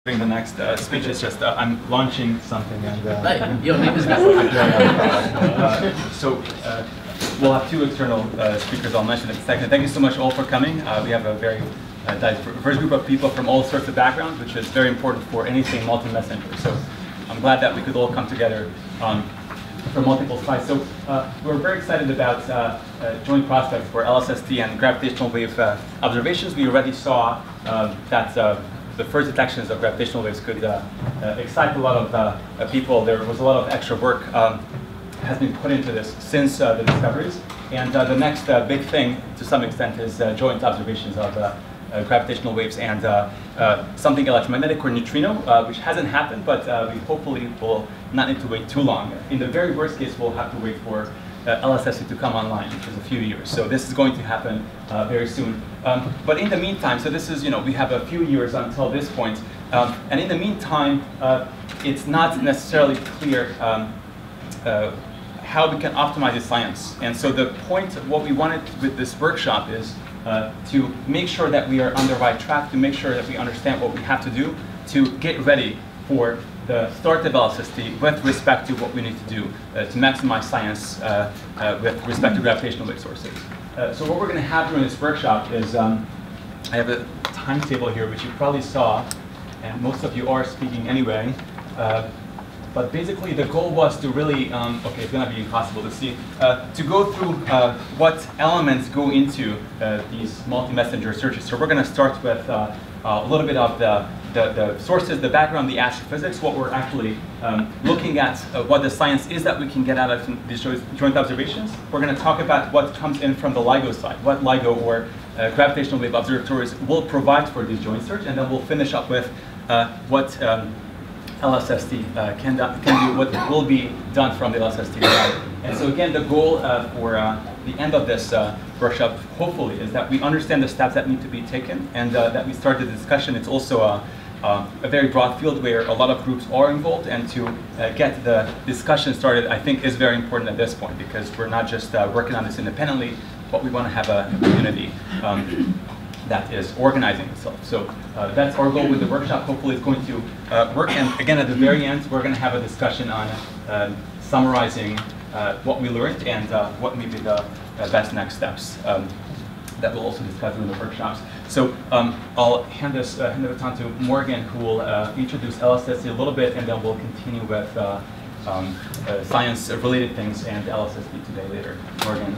The next speech is just I'm launching something, and your name is so we'll have two external speakers. I'll mention in a second. Thank you so much all for coming. We have a very diverse group of people from all sorts of backgrounds, which is very important for anything multi-messenger. So I'm glad that we could all come together from multiple sides. So we're very excited about joint prospects for LSST and gravitational wave observations. We already saw that the first detections of gravitational waves could excite a lot of people. There was a lot of extra work has been put into this since the discoveries. And the next big thing, to some extent, is joint observations of gravitational waves and something electromagnetic or neutrino, which hasn't happened, but we hopefully will not need to wait too long. In the very worst case, we'll have to wait for LSST to come online, which is a few years. So this is going to happen very soon. But in the meantime, so this is, we have a few years until this point. And in the meantime, it's not necessarily clear how we can optimize the science. And so the point of what we wanted with this workshop is to make sure that we are on the right track, to make sure that we understand what we have to do to get ready for the start of LSST with respect to what we need to do to maximize science with respect to gravitational wave sources. So what we're going to have during this workshop is, I have a timetable here, which you probably saw, and most of you are speaking anyway. But basically, the goal was to really, okay, it's going to be impossible to see, to go through what elements go into these multi-messenger searches. So we're going to start with a little bit of the sources, the background, the astrophysics, what we're actually looking at, what the science is that we can get out of these joint observations. We're going to talk about what comes in from the LIGO side, what LIGO or gravitational wave observatories will provide for these joint search, and then we'll finish up with what LSST can do, what will be done from the LSST side. And so again, the goal for the end of this workshop, hopefully, is that we understand the steps that need to be taken and that we start the discussion. It's also a very broad field where a lot of groups are involved, and to get the discussion started, I think, is very important at this point, because we're not just working on this independently, but we want to have a community that is organizing itself. So that's our goal with the workshop. Hopefully it's going to work. And again, at the very end, we're going to have a discussion on summarizing what we learned and what may be the best next steps that we'll also discuss during the workshops. So I'll hand the baton to Morgan, who will introduce LSST a little bit, and then we'll continue with science-related things and LSST today later. Morgan.